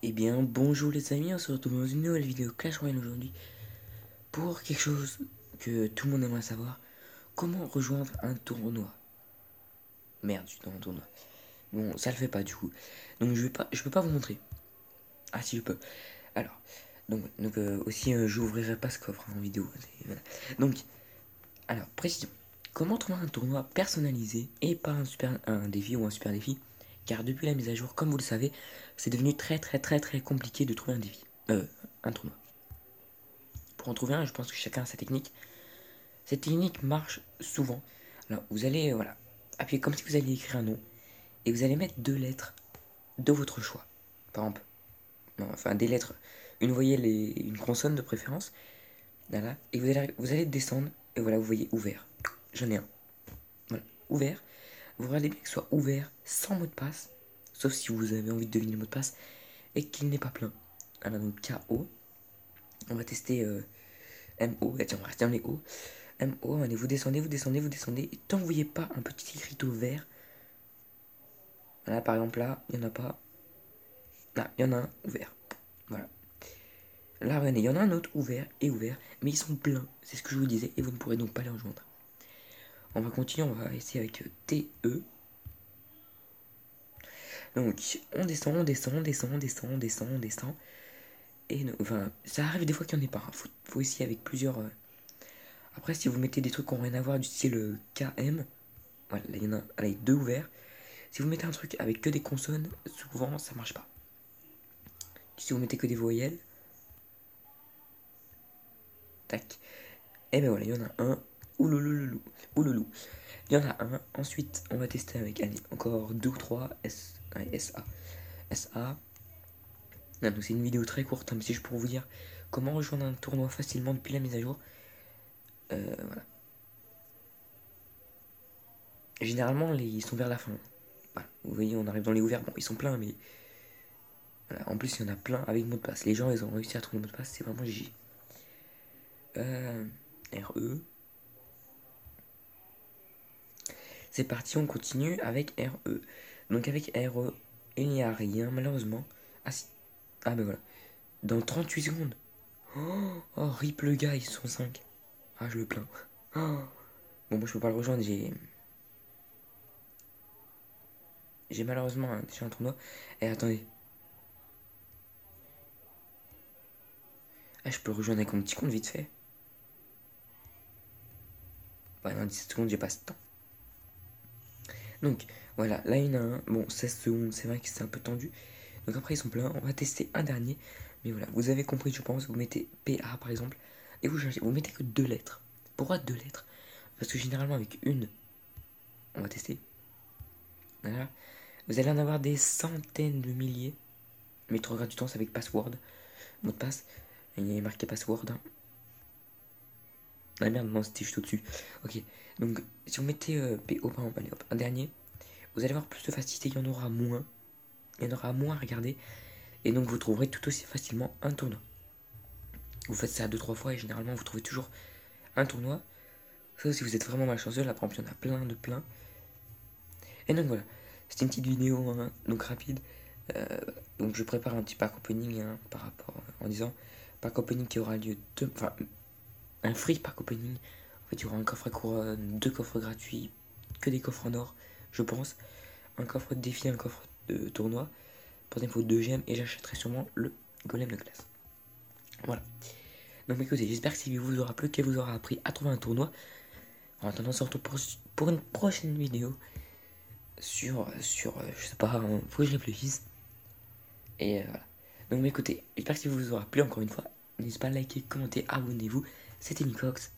Eh bien, bonjour les amis, on se retrouve dans une nouvelle vidéo Clash Royale aujourd'hui pour quelque chose que tout le monde aimerait savoir. Comment rejoindre un tournoi? Merde, je suis dans un tournoi. Bon, ça le fait pas du coup. Donc je peux pas vous montrer. Ah si, je peux. Alors, aussi, j'ouvrirai pas ce coffre en vidéo. Voilà. Donc, alors, précision. Comment trouver un tournoi personnalisé et pas un défi ou un super défi? Car depuis la mise à jour, comme vous le savez, c'est devenu très compliqué de trouver un défi. Un tournoi. Pour en trouver un, je pense que chacun a sa technique. Cette technique marche souvent. Alors, vous allez voilà, appuyer comme si vous alliez écrire un nom et vous allez mettre deux lettres de votre choix. Par exemple, enfin des lettres, une voyelle et une consonne de préférence. Voilà, et vous allez descendre et voilà, vous voyez ouvert. J'en ai un. Voilà, ouvert. Vous regardez bien que ce soit ouvert sans mot de passe, sauf si vous avez envie de deviner le mot de passe et qu'il n'est pas plein. Alors donc KO. On va tester MO. Tiens, on va rester dans les O. MO, allez, vous descendez, et tant que vous voyez pas un petit écriteau vert, voilà, par exemple là, il n'y en a pas. Là, il y en a un ouvert. Voilà. Là, regardez, il y en a un autre ouvert et ouvert, mais ils sont pleins, c'est ce que je vous disais, et vous ne pourrez donc pas les rejoindre. On va continuer, on va essayer avec TE. Donc, on descend. Et enfin, ça arrive des fois qu'il n'y en ait pas. Faut essayer avec plusieurs. Après, si vous mettez des trucs qui n'ont rien à voir, du style KM, voilà, là, il y en a allez, deux ouverts. Si vous mettez un truc avec que des consonnes, souvent ça marche pas. Si vous mettez que des voyelles, tac. Et ben voilà, il y en a un. Oulouloulou. Ouloulou. Il y en a un. Ensuite, on va tester avec allez, encore deux ou trois SA. SA. Non, donc c'est une vidéo très courte, hein, mais c'est juste pour vous dire comment rejoindre un tournoi facilement depuis la mise à jour. Voilà. Généralement, ils sont vers la fin. Voilà. Vous voyez, on arrive dans les ouverts. Bon, ils sont pleins, mais voilà. En plus, il y en a plein avec mot de passe. Les gens, ils ont réussi à trouver le mot de passe. C'est vraiment GG. RE. C'est parti, on continue avec RE. Donc avec RE, il n'y a rien malheureusement. Ah si. Ah ben voilà. Dans 38 secondes. Oh, rip le gars, ils sont 5. Ah, je le plains. Oh. Bon, moi je peux pas le rejoindre, j'ai malheureusement déjà un tournoi. Et attendez. Ah, je peux le rejoindre avec mon petit compte vite fait. Ouais, dans 17 secondes, j'ai pas ce temps. Donc, voilà, là il y en a un. Bon, 16 secondes, c'est vrai que c'est un peu tendu. Donc après, ils sont pleins. On va tester un dernier. Mais voilà, vous avez compris, je pense. Vous mettez PA par exemple. Et vous cherchez. Vous mettez que deux lettres. Pourquoi deux lettres? Parce que généralement, avec une, on va tester. Voilà. Vous allez en avoir des centaines de milliers. Mais trop grave du temps, c'est avec password. Mot de passe. Il y a marqué password. Hein. Ah merde, non, c'était juste au-dessus. Ok. Donc, si vous mettez PO par exemple, allez hop, un dernier. Vous allez avoir plus de facilité, il y en aura moins. Il y en aura moins à regarder. Et donc vous trouverez tout aussi facilement un tournoi. Vous faites ça 2-3 fois et généralement vous trouvez toujours un tournoi. Sauf si vous êtes vraiment malchanceux, là par exemple il y en a plein de plein. Et donc voilà, c'était une petite vidéo hein, donc rapide. Euh, donc je prépare un petit pack opening hein, par rapport en disant pack opening qui aura lieu enfin un free pack opening. En fait il y aura un coffre à couronne, deux coffres gratuits, que des coffres en or, je pense. Un coffre de défi, un coffre de tournoi. Pour il faut 2 gemmes et j'achèterai sûrement le golem de glace. Voilà. Donc écoutez, j'espère que cette vidéo vous aura plu, qu'elle vous aura appris à trouver un tournoi. En attendant, on se retrouve pour une prochaine vidéo sur je sais pas, faut que je réfléchisse. Et voilà. Donc écoutez, j'espère que ça vous aura plu encore une fois. N'hésitez pas à liker, commenter, abonnez-vous. C'était Mikox.